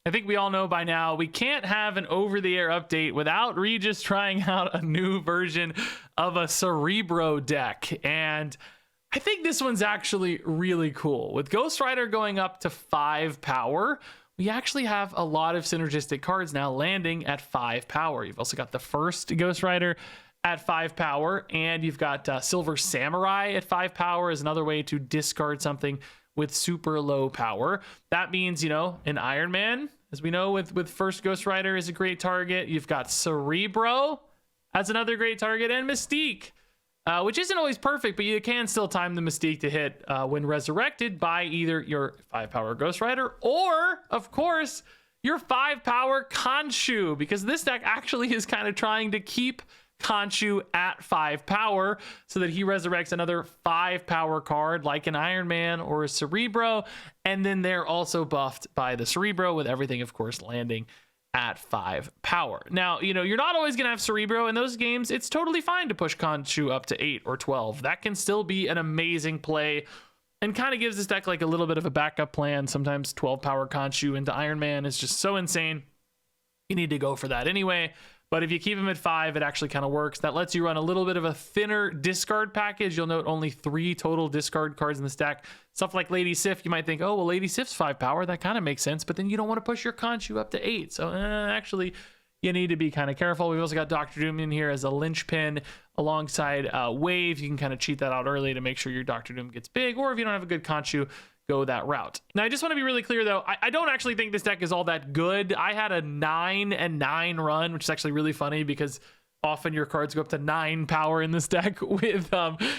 I think we all know by now we can't have an over-the-air update without Regis trying out a new version of a Cerebro deck. And I think this one's actually really cool. With Ghost Rider going up to 5 power, we actually have a lot of synergistic cards now landing at 5 power. You've also got the first Ghost Rider at 5 power, and you've got Silver Samurai at 5 power is another way to discard something with super low power. That means, you know, an Iron Man, as we know with first Ghost Rider, is a great target. You've got Cerebro as another great target, and Mystique, which isn't always perfect, but you can still time the Mystique to hit when resurrected by either your 5 power Ghost Rider or, of course, your 5 power KHONSHU, because this deck actually is kind of trying to keep KHONSHU at 5 power so that he resurrects another 5 power card like an Iron Man or a Cerebro, and then they're also buffed by the Cerebro, with everything of course landing at 5 power. Now, you know, you're not always gonna have Cerebro in those games. It's totally fine to push KHONSHU up to 8 or 12. That can still be an amazing play and kind of gives this deck like a little bit of a backup plan. Sometimes 12 power KHONSHU into Iron Man is just so insane, you need to go for that anyway. But if you keep him at 5, it actually kind of works. That lets you run a little bit of a thinner discard package. You'll note only 3 total discard cards in the stack. Stuff like Lady Sif, you might think, oh, well, Lady Sif's 5 power. That kind of makes sense. But then you don't want to push your KHONSHU up to 8. So actually, you need to be kind of careful. We've also got Dr. Doom in here as a linchpin alongside Wave. You can kind of cheat that out early to make sure your Dr. Doom gets big. Or if you don't have a good KHONSHU, go that route. Now, I just want to be really clear, though. I don't actually think this deck is all that good. I had a 9-9 run, which is actually really funny because often your cards go up to 9 power in this deck with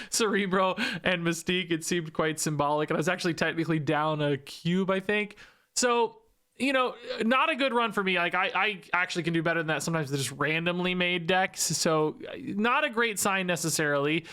Cerebro and Mystique. It seemed quite symbolic, and I was actually technically down a cube, I think. So, you know, not a good run for me. Like, I actually can do better than that. Sometimes they're just randomly made decks, so not a great sign necessarily.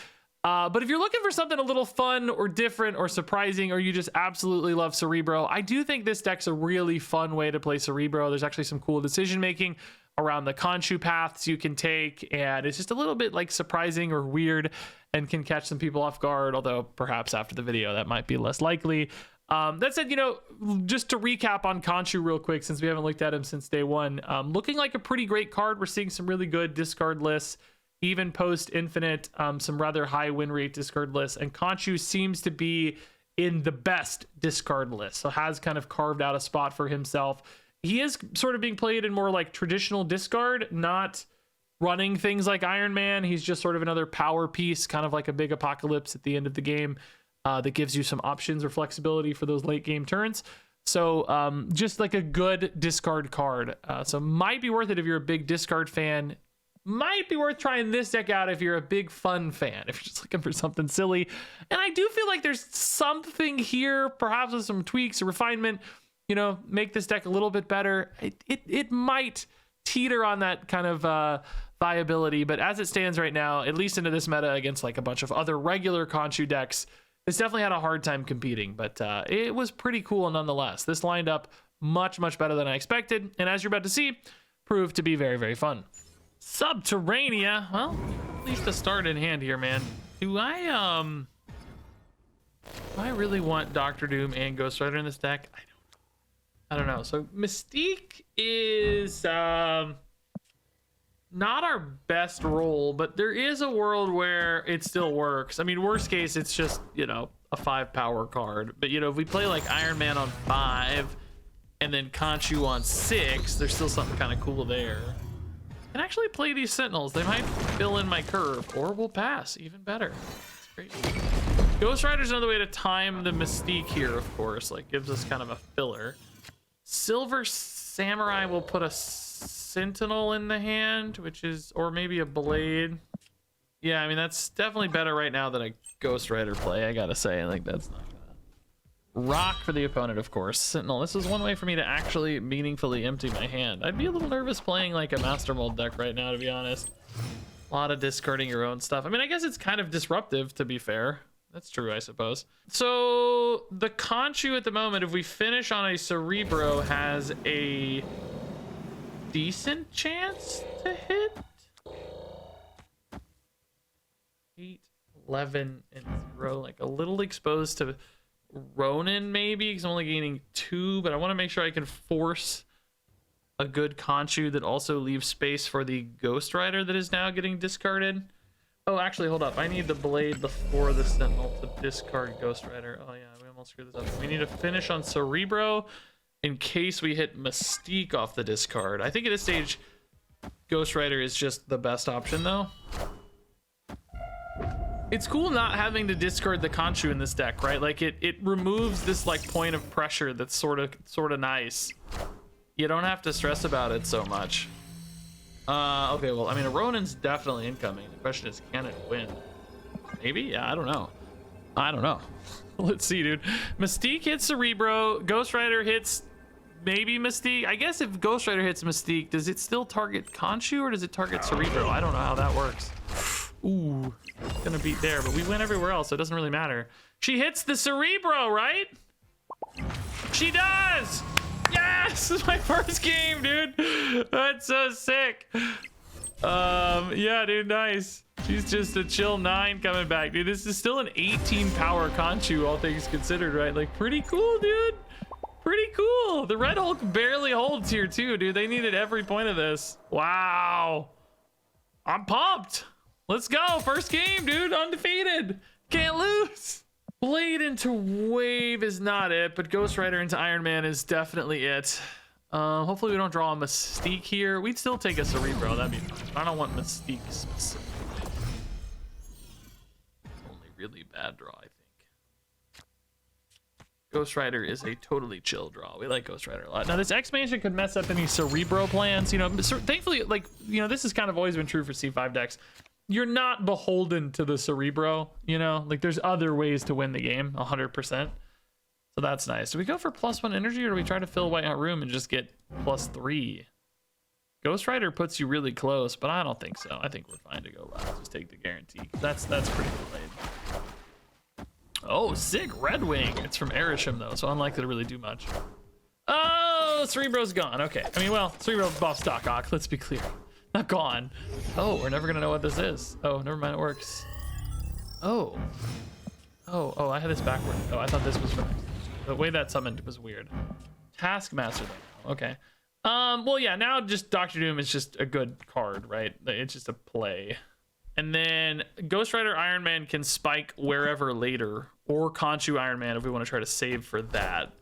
But if you're looking for something a little fun or different or surprising, or you just absolutely love Cerebro, I do think this deck's a really fun way to play Cerebro. There's actually some cool decision making around the KHONSHU paths you can take, and it's just a little bit like surprising or weird and can catch some people off guard, although perhaps after the video that might be less likely. That said, you know, just to recap on KHONSHU real quick, since we haven't looked at him since day one, looking like a pretty great card. We're seeing some really good discard lists, even post Infinite, some rather high win rate discard lists, and KHONSHU seems to be in the best discard list, so has kind of carved out a spot for himself. He is sort of being played in more like traditional discard, not running things like Iron Man. He's just sort of another power piece, kind of like a big Apocalypse at the end of the game, that gives you some options or flexibility for those late game turns. So just like a good discard card. So might be worth it if you're a big discard fan. Might be worth trying this deck out if you're a big fun fan, if you're just looking for something silly. And I do feel like there's something here, perhaps with some tweaks or refinement, you know, make this deck a little bit better. It might teeter on that kind of viability, but as it stands right now, at least into this meta against like a bunch of other regular KHONSHU decks, it's definitely had a hard time competing, but it was pretty cool nonetheless. This lined up much, much better than I expected, and as you're about to see, proved to be very, very fun. Subterranea, well, at least a start in hand here, man. Do I really want Dr. Doom and Ghost Rider in this deck? I don't know. So Mystique is not our best role, but there is a world where it still works. I mean, worst case, it's just, you know, a 5 power card. But, you know, if we play like Iron Man on 5 and then KHONSHU on 6, there's still something kind of cool there. I can actually play these Sentinels. They might fill in my curve, or we'll pass. Even better. That's great. Ghost Rider's another way to time the Mystique here, of course. Like, gives us kind of a filler. Silver Samurai will put a Sentinel in the hand, which is, or maybe a Blade. Yeah, I mean, that's definitely better right now than a Ghost Rider play, I gotta say. I think that's not gonna... Rock for the opponent, of course. Sentinel. This is one way for me to actually meaningfully empty my hand. I'd be a little nervous playing like a Master Mold deck right now, to be honest. A lot of discarding your own stuff. I mean, I guess it's kind of disruptive, to be fair. That's true, I suppose. So the KHONSHU at the moment, if we finish on a Cerebro, has a decent chance to hit. 8, 11, and 0. Like a little exposed to Ronin, maybe, because I'm only gaining 2, but I want to make sure I can force a good Khonshu that also leaves space for the Ghost Rider that is now getting discarded. Oh, actually, hold up. I need the blade before the Sentinel to discard Ghost Rider. Oh, yeah, we almost screwed this up. We need to finish on Cerebro in case we hit Mystique off the discard. I think at this stage, Ghost Rider is just the best option, though. It's cool not having to discard the Khonshu in this deck, right? Like, it removes this, like, point of pressure that's sort of nice. You don't have to stress about it so much. Okay, well, I mean, a Ronin's definitely incoming. The question is, can it win? Maybe? Yeah, I don't know. Let's see, dude. Mystique hits Cerebro. Ghost Rider hits maybe Mystique. I guess if Ghost Rider hits Mystique, does it still target Khonshu or does it target Cerebro? I don't know how that works. Ooh, gonna beat there, but we win everywhere else, so it doesn't really matter. She hits the Cerebro, right? She does! Yes! This is my first game, dude. That's so sick. Yeah, dude, nice. She's just a chill 9 coming back, dude. This is still an 18 power Khonshu, all things considered, right? Like, pretty cool, dude. Pretty cool. The Red Hulk barely holds here, too, dude. They needed every point of this. Wow. I'm pumped. Let's go. First game, dude. Undefeated. Can't lose. Blade into Wave is not it, but Ghost Rider into Iron Man is definitely it. Hopefully we don't draw a Mystique here. We'd still take a Cerebro. That'd be fine. I don't want Mystique specifically. Only really bad draw, I think. Ghost Rider is a totally chill draw. We like Ghost Rider a lot. Now, this expansion could mess up any Cerebro plans. You know, thankfully, like, you know, this has kind of always been true for C5 decks. You're not beholden to the Cerebro, you know? Like, there's other ways to win the game, 100%. So that's nice. Do we go for +1 energy, or do we try to fill Whiteout Room and just get +3? Ghost Rider puts you really close, but I don't think so. I think we're fine to go last. Just take the guarantee. That's pretty delayed. Oh, sick. Red Wing. It's from Erisham, though, so unlikely to really do much. Oh, Cerebro's gone. Okay. I mean, well, Cerebro buffs Doc Ock. Let's be clear. Not gone. Oh, we're never gonna know what this is. Oh, never mind, it works. Oh, I had this backward. Oh, I thought this was for next. The way that summoned was weird. Taskmaster though. Okay. Well, yeah, now just Doctor Doom is just a good card, right? It's just a play. And then Ghost Rider Iron Man can spike wherever later, or Khonshu Iron Man if we want to try to save for that.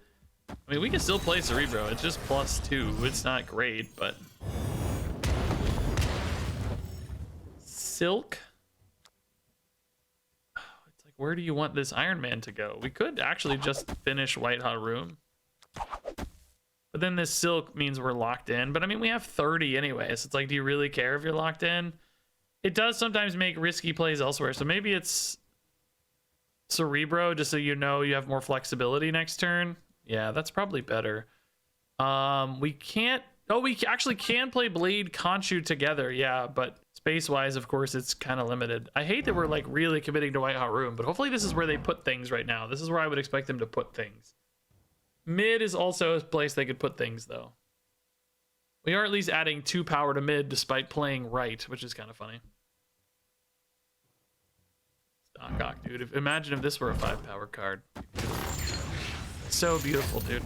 I mean, we can still play Cerebro. It's just +2. It's not great, but Silk. It's like, where do you want this Iron Man to go? We could actually just finish White Hot Room, but then this Silk means we're locked in. But I mean, we have 30 anyway, so it's like, do you really care if you're locked in? It does sometimes make risky plays elsewhere, so maybe it's Cerebro just so you know you have more flexibility next turn. Yeah, that's probably better. We can't. Oh, we actually can play Blade Khonshu together. Yeah, but space-wise, of course, it's kind of limited. I hate that we're like really committing to White Hot Room, but hopefully this is where they put things right now. This is where I would expect them to put things. Mid is also a place they could put things, though. We are at least adding 2 power to mid despite playing right, which is kind of funny. Doc Ock, dude. Imagine if this were a 5 power card. So beautiful, dude.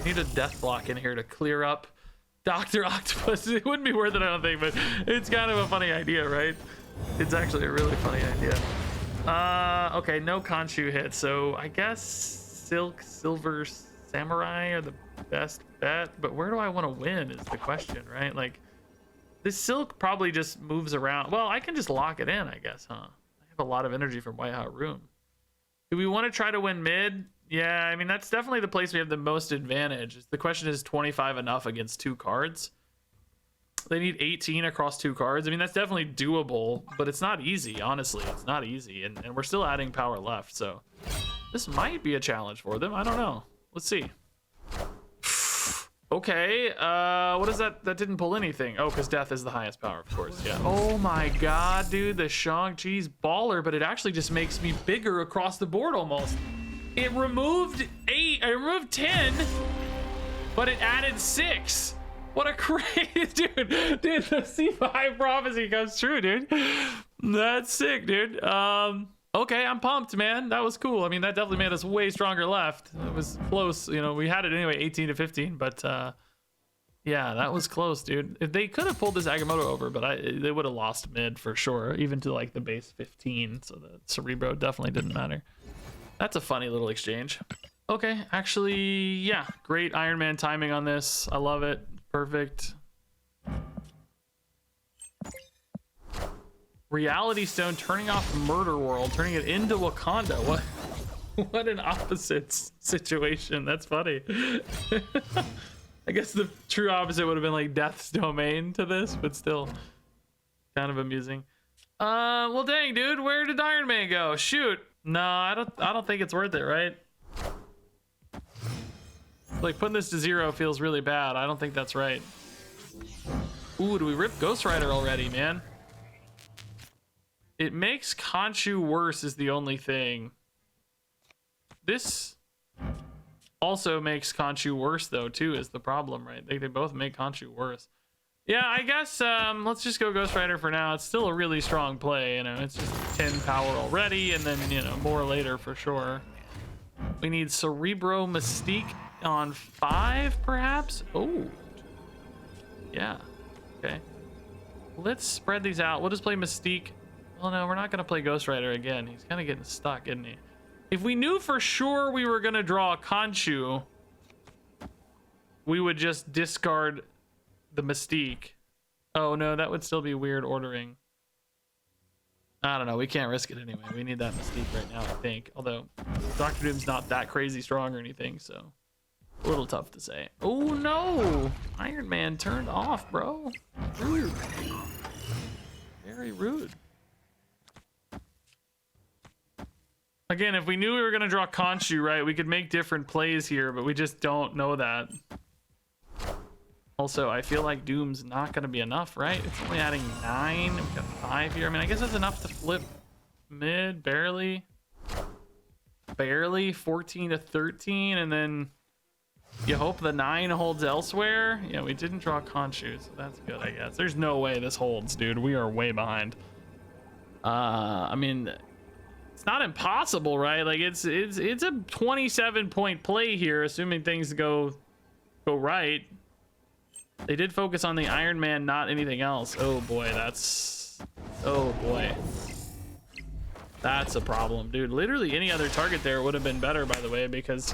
Need a death block in here to clear up Dr. Octopus. It wouldn't be worth it, I don't think, but it's kind of a funny idea, right? It's actually a really funny idea. Okay, no Khonshu hit, so I guess Silk, Silver, Samurai are the best bet, but where do I want to win is the question, right? Like, this Silk probably just moves around. Well, I can just lock it in, I guess, huh? I have a lot of energy from White Hot Room. Do we want to try to win mid? Yeah, I mean, that's definitely the place we have the most advantage. The question is 25 enough against 2 cards? They need 18 across 2 cards. I mean, that's definitely doable, but it's not easy, honestly. It's not easy, and we're still adding power left, so this might be a challenge for them. I don't know. Let's see. Okay, what is that? That didn't pull anything. Oh, because death is the highest power, of course, yeah. Oh my god, dude, the Shang-Chi's baller, but it actually just makes me bigger across the board almost. It removed 8, I removed 10, but it added 6. What a crazy, dude, the C5 prophecy comes true, dude. That's sick, dude. Okay, I'm pumped, man. That was cool. I mean, that definitely made us way stronger left. It was close. You know, we had it anyway, 18 to 15, but yeah, that was close, dude. If they could have pulled this Agamotto over, but they would have lost mid for sure, even to like the base 15. So the Cerebro definitely didn't matter. That's a funny little exchange. Okay, actually, yeah, great Iron Man timing on this. I love it. Perfect. Reality Stone turning off Murder World, turning it into Wakanda. What an opposite situation. That's funny. I guess the true opposite would have been like Death's Domain to this, but still kind of amusing. Well, dang, dude, where did Iron Man go? Shoot. No, I don't think it's worth it, right? Like putting this to 0 feels really bad. I don't think that's right. Ooh, do we rip Ghost Rider already, man? It makes KHONSHU worse is the only thing. This also makes KHONSHU worse though too is the problem, right? They both make KHONSHU worse. Yeah, I guess let's just go Ghost Rider for now. It's still a really strong play, you know. It's just 10 power already, and then, you know, more later for sure. We need Cerebro Mystique on 5, perhaps? Oh. Yeah. Okay. Let's spread these out. We'll just play Mystique. Well, no, we're not going to play Ghost Rider again. He's kind of getting stuck, isn't he? If we knew for sure we were going to draw a KHONSHU, we would just discard the Mystique. Oh, no, that would still be weird ordering. I don't know. We can't risk it anyway. We need that Mystique right now, I think. Although, Dr. Doom's not that crazy strong or anything, so a little tough to say. Oh, no! Iron Man turned off, bro. Rude. Very rude. Again, if we knew we were going to draw KHONSHU, right, we could make different plays here, but we just don't know that. Also, I feel like Doom's not going to be enough, right? It's only adding 9. We've got 5 here. I mean, I guess that's enough to flip mid, barely. Barely, 14 to 13, and then you hope the 9 holds elsewhere. Yeah, we didn't draw KHONSHU, so that's good, I guess. There's no way this holds, dude. We are way behind. I mean, it's not impossible, right? Like, it's a 27-point play here, assuming things go right. They did focus on the Iron Man, not anything else. Oh boy, oh boy. That's a problem, dude. Literally any other target there would have been better, by the way, because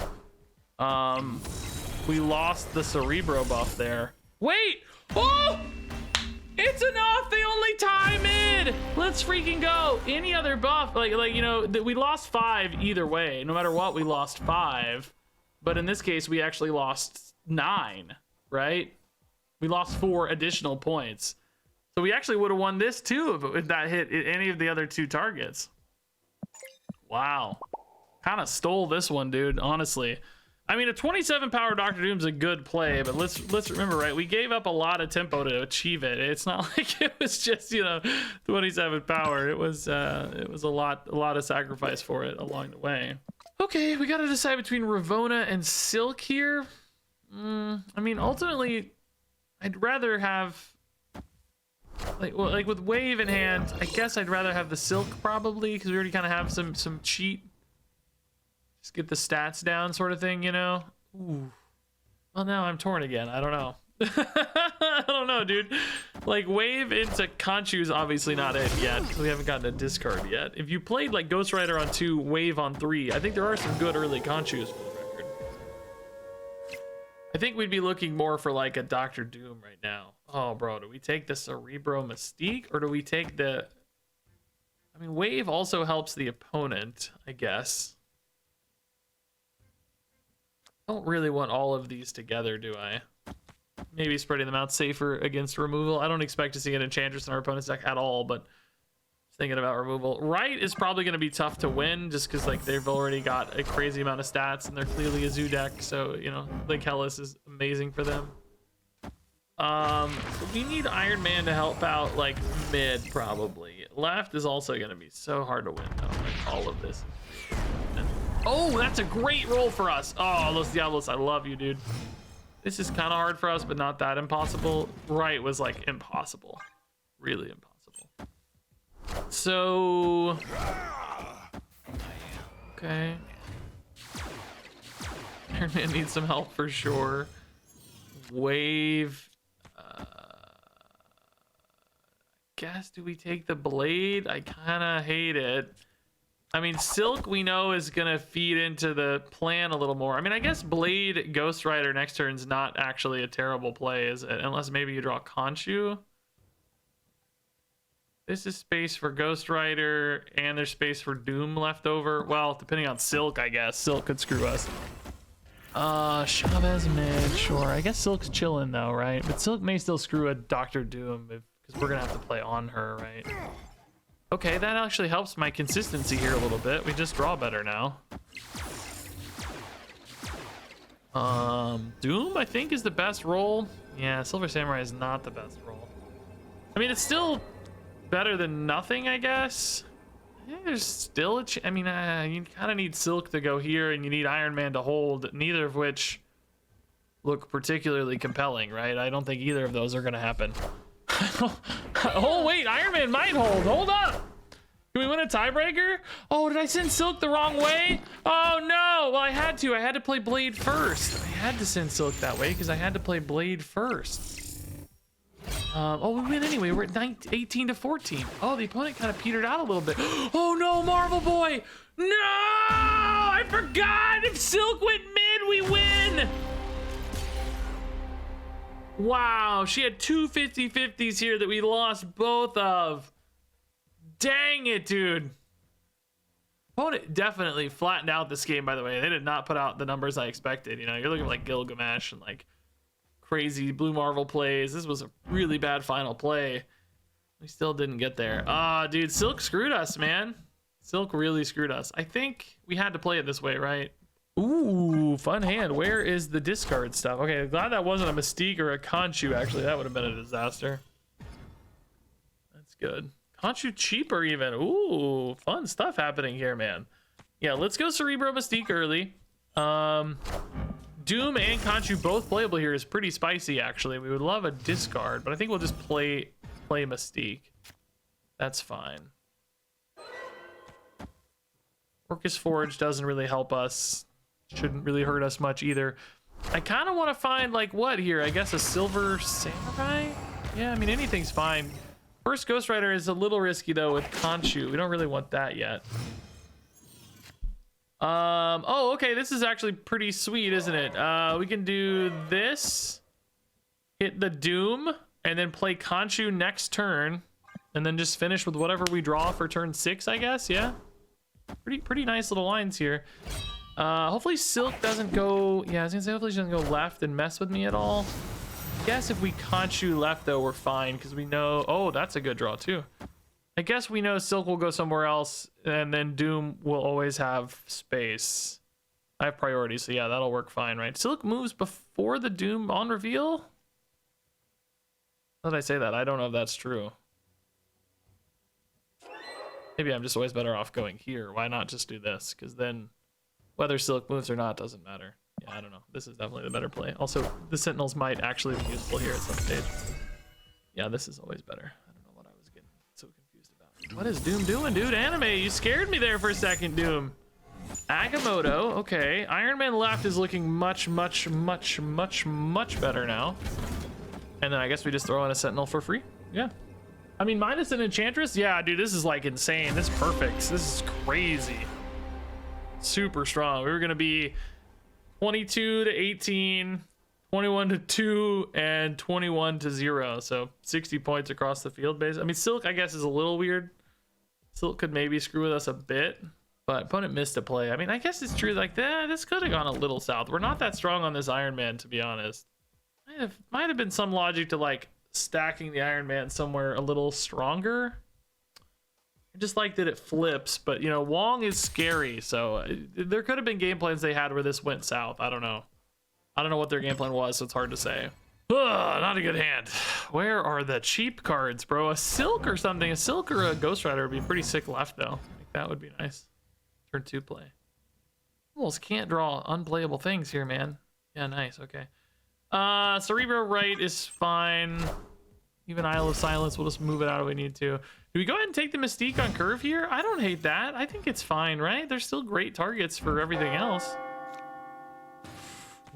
we lost the Cerebro buff there. Wait! Oh! It's enough! They only tie mid! Let's freaking go! Any other buff, like you know, we lost 5 either way. No matter what, we lost 5. But in this case, we actually lost 9, right? We lost 4 additional points. So we actually would have won this too if that hit any of the other 2 targets. Wow. Kind of stole this one, dude, honestly. I mean, a 27 power Dr. Doom's a good play, but let's remember, right? We gave up a lot of tempo to achieve it. It's not like it was just, you know, 27 power. It was a lot of sacrifice for it along the way. Okay, we got to decide between Ravonna and Silk here. I mean, ultimately, I'd rather have like with Wave in hand. I guess I'd rather have the Silk probably, because we already kind of have some cheat. Just get the stats down, sort of thing, you know. Ooh. Well, now I'm torn again. I don't know. I don't know, dude. Like, Wave into KHONSHU is obviously not it yet. We haven't gotten a discard yet. If you played like Ghost Rider on 2, Wave on 3, I think there are some good early KHONSHUs for the record. I think we'd be looking more for like a Dr. Doom right now. Oh, bro, do we take the Cerebro Mystique or do we take the... I mean, Wave also helps the opponent, I guess. I don't really want all of these together, do I? Maybe spreading them out safer against removal. I don't expect to see an Enchantress in our opponent's deck at all, but thinking about removal. Right is probably going to be tough to win just because like they've already got a crazy amount of stats and they're clearly a zoo deck, so you know, Link Hellas is amazing for them. We need Iron Man to help out like mid probably. Left is also going to be so hard to win though, like all of this. Oh, that's a great roll for us. Oh, Los Diablos, I love you, dude. This is kind of hard for us, but not that impossible. Right was like impossible. Really impossible. So Okay. Iron Man needs some help for sure. Wave. Guess, do we take the blade? I kind of hate it. I mean, Silk we know is gonna feed into the plan a little more. I mean, I guess Blade Ghost Rider next turn's not actually a terrible play, is it? Unless maybe you draw Khonshu. This is space for Ghost Rider, and there's space for Doom left over. Well, depending on Silk, I guess. Silk could screw us. Chavez mid, sure. I guess Silk's chilling though, right? But Silk may still screw a Dr. Doom because we're gonna have to play on her, right? Okay, that actually helps my consistency here a little bit. We just draw better now. Doom, I think, is the best roll. Yeah, Silver Samurai is not the best roll. I mean, it's still better than nothing, I guess. I think there's still a I mean, you kind of need Silk to go here, and you need Iron Man to hold, neither of which look particularly compelling, right? I don't think either of those are going to happen. Oh wait, Iron Man might hold. Hold up. Can we win a tiebreaker? Oh, did I send Silk the wrong way? Oh no. Well, I had to play Blade first. I had to send Silk that way because I had to play Blade first. Oh, we win anyway. We're at 18 to 14. Oh, the opponent kind of petered out a little bit. Oh no, Marvel Boy. No, I forgot. If Silk went mid, we win. Wow, she had two 50-50s here that we lost both of. Dang it, dude. Opponent definitely flattened out this game, by the way. They did not put out the numbers I expected. You know, you're looking like Gilgamesh and like crazy Blue Marvel plays. This was a really bad final play. We still didn't get there. Ah, dude, Silk screwed us, man. Silk really screwed us. I think we had to play it this way, right? Ooh, fun hand. Where is the discard stuff? Okay, glad that wasn't a Mystique or a Khonshu, actually. That would have been a disaster. That's good. Khonshu cheaper even. Ooh, fun stuff happening here, man. Yeah, let's go Cerebro Mystique early. Doom and Khonshu both playable here is pretty spicy, actually. We would love a discard, but I think we'll just play Mystique. That's fine. Orcus Forge doesn't really help us. Shouldn't really hurt us much either. I kind of want to find like what here? I guess a Silver Samurai? Yeah, I mean anything's fine. First Ghost Rider is a little risky though with Khonshu. We don't really want that yet. Oh, okay, this is actually pretty sweet, isn't it? We can do this, hit the Doom, and then play Khonshu next turn, and then just finish with whatever we draw for turn 6, I guess. Yeah, pretty nice little lines here. Hopefully Silk doesn't go, yeah, I was gonna say hopefully she doesn't go left and mess with me at all. I guess if we Khonshu left though, we're fine because we know, oh, that's a good draw too. I guess we know Silk will go somewhere else and then Doom will always have space. I have priority, so yeah, that'll work fine, right? Silk moves before the Doom on reveal? How did I say that? I don't know if that's true. Maybe I'm just always better off going here. Why not just do this? Because then whether Silk moves or not doesn't matter. Yeah, I don't know. This is definitely the better play. Also, the Sentinels might actually be useful here at some stage. Yeah, this is always better. I don't know what I was getting so confused about. What is Doom doing, dude? Anime, you scared me there for a second, Doom. Agamotto, okay. Iron Man left is looking much better now. And then I guess we just throw in a Sentinel for free. Yeah. I mean, minus an Enchantress? Yeah, dude, this is like insane. This is perfect. This is crazy. Super strong. We were going to be 22 to 18, 21 to 2, and 21 to 0. So 60 points across the field base. I mean, Silk, I guess, is a little weird. Silk could maybe screw with us a bit, but opponent missed a play. I mean, I guess it's true. Like, this could have gone a little south. We're not that strong on this Iron Man, to be honest. Might have been some logic to like stacking the Iron Man somewhere a little stronger. I just like that it flips, but you know, Wong is scary, so there could have been game plans they had where this went south. I don't know what their game plan was, so it's hard to say. Ugh, not a good hand. Where are the cheap cards, bro? A Silk or something. A Silk or a Ghost Rider would be pretty sick left, though. Like, that would be nice. Turn 2 play. Almost can't draw unplayable things here, man. Yeah, nice. Okay. Cerebro right is fine. Even Isle of Silence, we'll just move it out if we need to. Do we go ahead and take the Mystique on curve here? I don't hate that. I think it's fine, right? There's still great targets for everything else.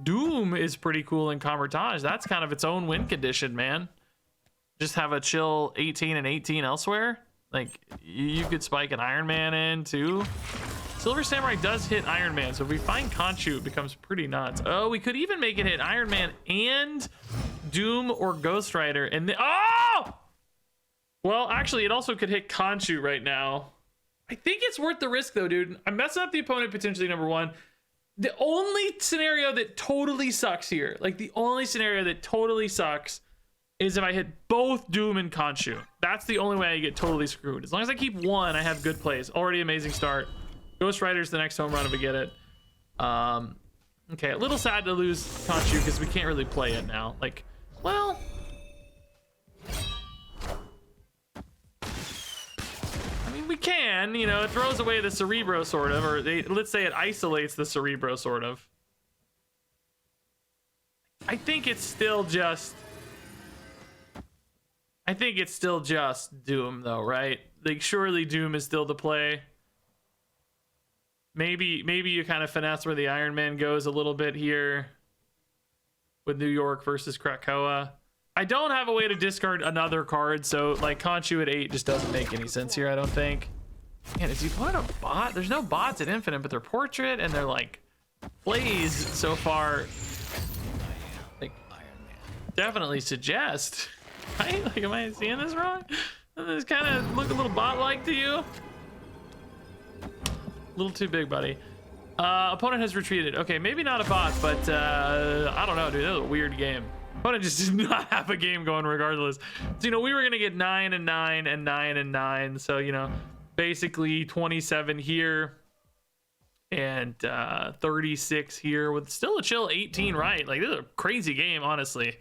Doom is pretty cool in Convertage. That's kind of its own win condition, man. Just have a chill 18 and 18 elsewhere. Like, you could spike an Iron Man in too. Silver Samurai does hit Iron Man, so if we find Khonshu, it becomes pretty nuts. Oh, we could even make it hit Iron Man and Doom or Ghost Rider. And oh! Well, actually, it also could hit Khonshu right now. I think it's worth the risk, though, dude. I'm messing up the opponent potentially, number one. The only scenario that totally sucks here, like the only scenario that totally sucks, is if I hit both Doom and Khonshu. That's the only way I get totally screwed. As long as I keep one, I have good plays. Already amazing start. Ghost Rider's the next home run if we get it. Okay, a little sad to lose Khonshu because we can't really play it now. Like, well... I mean, we can, you know, it throws away the Cerebro sort of, or let's say it isolates the Cerebro sort of. I think it's still just Doom, though, right? Like, surely Doom is still the play. Maybe you kind of finesse where the Iron Man goes a little bit here with New York versus Krakoa. I don't have a way to discard another card, so like Khonshu at 8 just doesn't make any sense here, I don't think. Man, is he putting a bot? There's no bots at Infinite, but they're Portrait and they're like plays so far. Like, definitely suggest. Right? Like, am I seeing this wrong? Does this kind of look a little bot-like to you? A little too big, buddy. Opponent has retreated. Okay, maybe not a bot, but I don't know, dude. That was a weird game. Opponent just did not have a game going regardless. So, you know, we were going to get 9 and 9 and 9 and 9. So, you know, basically 27 here and 36 here with still a chill 18, right? Like, this is a crazy game, honestly.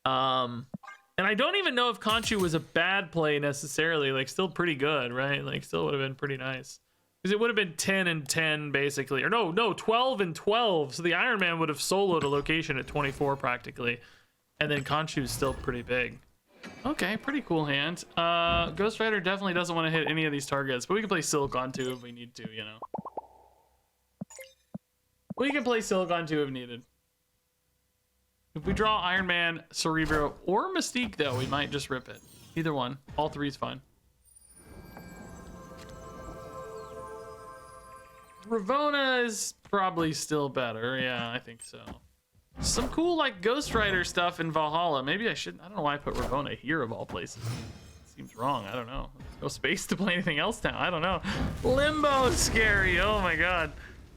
And I don't even know if Khonshu was a bad play necessarily. Like, still pretty good, right? Like, still would have been pretty nice. Because it would have been 10 and 10, basically. Or no, 12 and 12. So the Iron Man would have soloed a location at 24, practically. And then Khonshu's still pretty big. Okay, pretty cool hand. Ghost Rider definitely doesn't want to hit any of these targets. But we can play Silicon too if we need to, you know. We can play Silicon too if needed. If we draw Iron Man, Cerebro, or Mystique, though, we might just rip it. Either one. All three is fine. Ravonna is probably still better. Yeah, I think so. Some cool, like, Ghost Rider stuff in Valhalla. Maybe I should... I don't know why I put Ravonna here, of all places. Seems wrong. I don't know. There's no space to play anything else now. I don't know. Limbo is scary. Oh, my God.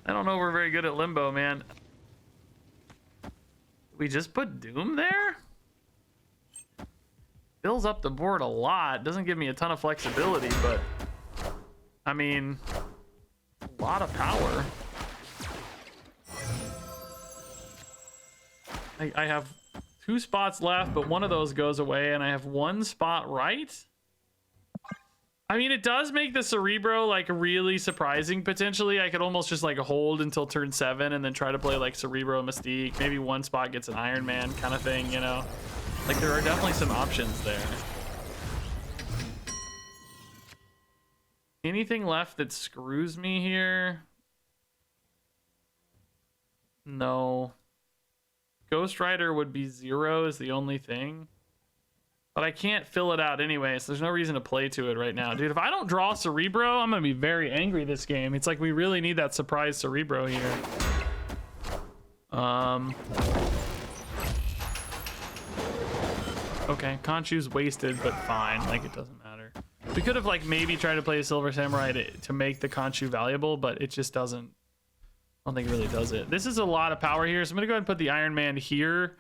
I don't know if we're very good at Limbo, man. We just put Doom there? Fills up the board a lot. Doesn't give me a ton of flexibility, but... I mean... a lot of power. I have 2 spots left, but one of those goes away, and I have 1 spot right. I mean, it does make the Cerebro like really surprising potentially. I could almost just like hold until turn 7 and then try to play like Cerebro Mystique. Maybe 1 spot gets an Iron Man kind of thing, you know? Like, there are definitely some options there. Anything left that screws me here? No. Ghost Rider would be 0 is the only thing. But I can't fill it out anyway, so there's no reason to play to it right now. Dude, if I don't draw Cerebro, I'm going to be very angry this game. It's like we really need that surprise Cerebro here. Okay, Khonshu's wasted, but fine. Like, it doesn't matter. We could have, like, maybe tried to play a Silver Samurai to make the Khonshu valuable, but it just doesn't. I don't think it really does it. This is a lot of power here, so I'm going to go ahead and put the Iron Man here.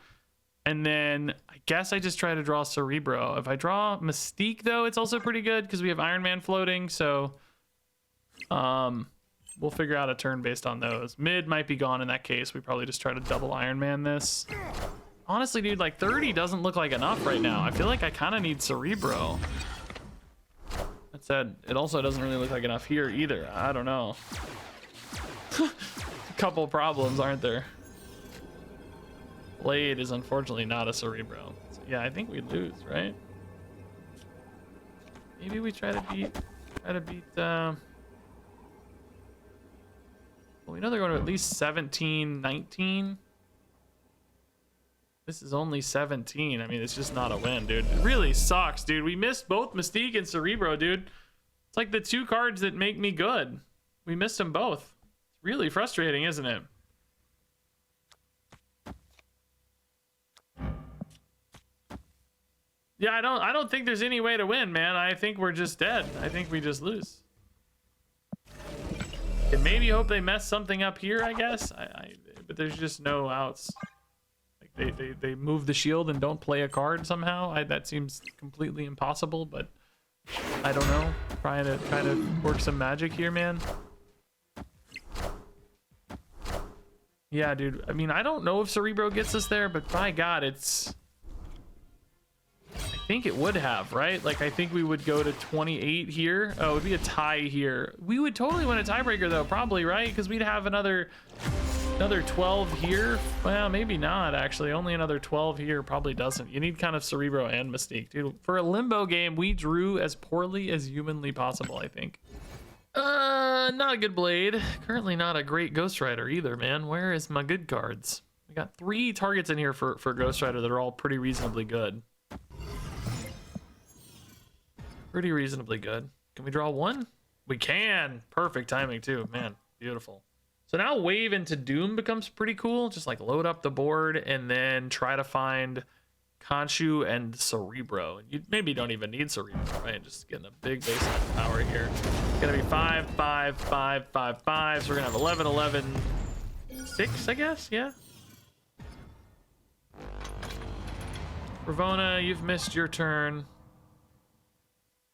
And then I guess I just try to draw Cerebro. If I draw Mystique, though, it's also pretty good because we have Iron Man floating. So we'll figure out a turn based on those. Mid might be gone in that case. We probably just try to double Iron Man this. Honestly, dude, like 30 doesn't look like enough right now. I feel like I kind of need Cerebro. That said, it also doesn't really look like enough here either. I don't know. A couple problems, aren't there? Blade is unfortunately not a Cerebro. So, yeah, I think we lose, right? Maybe we try to beat, well, we know they're going to at least 17, 19. This is only 17. I mean, it's just not a win, dude. It really sucks, dude. We missed both Mystique and Cerebro, dude. It's like the two cards that make me good. We missed them both. It's really frustrating, isn't it? Yeah, I don't think there's any way to win, man. I think we're just dead. I think we just lose. And maybe hope they mess something up here, I guess. But there's just no outs. Like they move the shield and don't play a card somehow. That seems completely impossible, but I don't know. Trying to work some magic here, man. Yeah, dude. I mean, I don't know if Cerebro gets us there, but by God, it's... I think it would have, right? Like, I think we would go to 28 here. Oh, it would be a tie here. We would totally win a tiebreaker, though, probably, right? Because we'd have another 12 here. Well, maybe not, actually. Only another 12 here probably doesn't. You need kind of Cerebro and Mystique, dude. For a limbo game, we drew as poorly as humanly possible, I think. Not a good Blade. Currently not a great Ghost Rider either, man. Where is my good cards? We got 3 targets in here for Ghost Rider that are all pretty reasonably good. Pretty reasonably good. Can we draw one? We can. Perfect timing too, man. Beautiful. So now Wave into Doom becomes pretty cool. Just like load up the board and then try to find KHONSHU and Cerebro. You maybe don't even need Cerebro, right? Just getting a big baseline of power here. It's gonna be 5, 5, 5, 5, 5. So we're gonna have 11, 11, 6, I guess. Yeah. Ravona, you've missed your turn.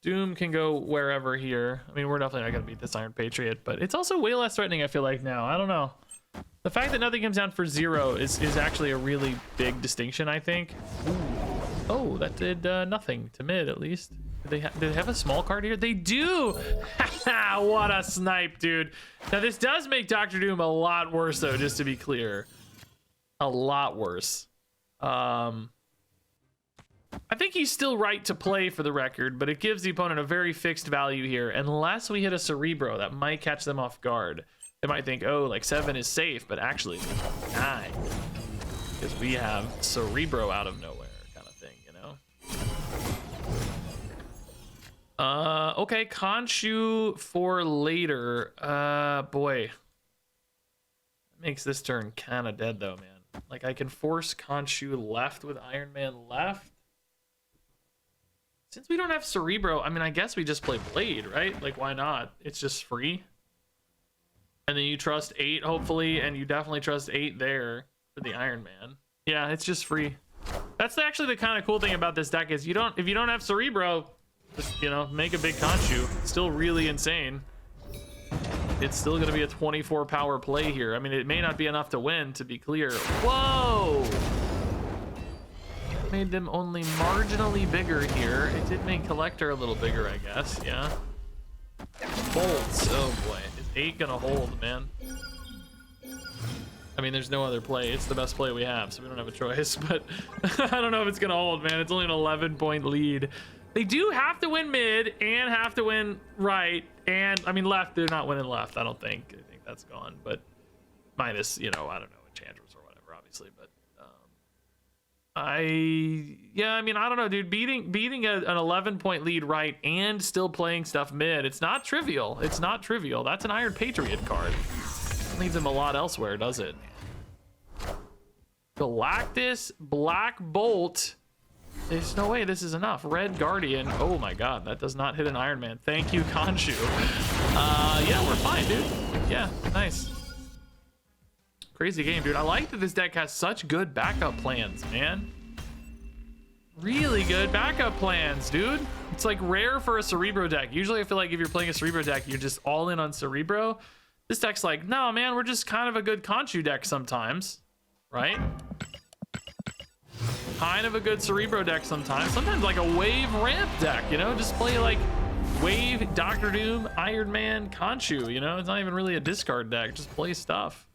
Doom can go wherever here. I mean, we're definitely not gonna beat this Iron Patriot, but it's also way less threatening, I feel like, now. I don't know. The fact that nothing comes down for 0 is actually a really big distinction, I think. Ooh. Oh, that did nothing to mid, at least. Did they have a small card here? They do! What a snipe, dude. Now, this does make Dr. Doom a lot worse, though, just to be clear. A lot worse. I think he's still right to play, for the record, but it gives the opponent a very fixed value here. Unless we hit a Cerebro, that might catch them off guard. They might think, oh, like 7 is safe, but actually 9. Because we have Cerebro out of nowhere kind of thing, you know? Okay, KHONSHU for later. Boy. That makes this turn kind of dead, though, man. Like, I can force KHONSHU left with Iron Man left. Since we don't have Cerebro, I mean, I guess we just play Blade, right? Like, why not? It's just free. And then you trust 8, hopefully, and you definitely trust 8 there for the Iron Man. Yeah, it's just free. That's actually the kind of cool thing about this deck is if you don't have Cerebro, just, you know, make a big KHONSHU. It's still really insane. It's still going to be a 24 power play here. I mean, it may not be enough to win, to be clear. Whoa! Made them only marginally bigger here. It did make Collector a little bigger, I guess. Yeah. Bolts. Oh boy. Is 8 gonna hold, man? I mean, there's no other play. It's the best play we have, so we don't have a choice. But I don't know if it's gonna hold, man. It's only an 11-point lead. They do have to win mid and have to win right. And I mean, left. They're not winning left. I don't think. I think that's gone. But minus, you know, I don't know, Enchantress or whatever, obviously. But yeah, I mean, I don't know, dude. Beating an 11-point lead right and still playing stuff mid, it's not trivial. It's not trivial. That's an Iron Patriot card. It leaves him a lot elsewhere, does it? Galactus, Black Bolt. There's no way this is enough. Red Guardian. Oh my God, that does not hit an Iron Man. Thank you, KHONSHU. Yeah, we're fine, dude. Yeah, nice. Crazy game, dude. I like that this deck has such good backup plans, man. Really good backup plans, dude. It's like rare for a Cerebro deck. Usually I feel like if you're playing a Cerebro deck, you're just all in on Cerebro. This deck's like, no, man, we're just kind of a good KHONSHU deck sometimes, right? Kind of a good Cerebro deck sometimes. Sometimes like a Wave ramp deck, you know? Just play like Wave, Dr. Doom, Iron Man, KHONSHU, you know? It's not even really a discard deck. Just play stuff.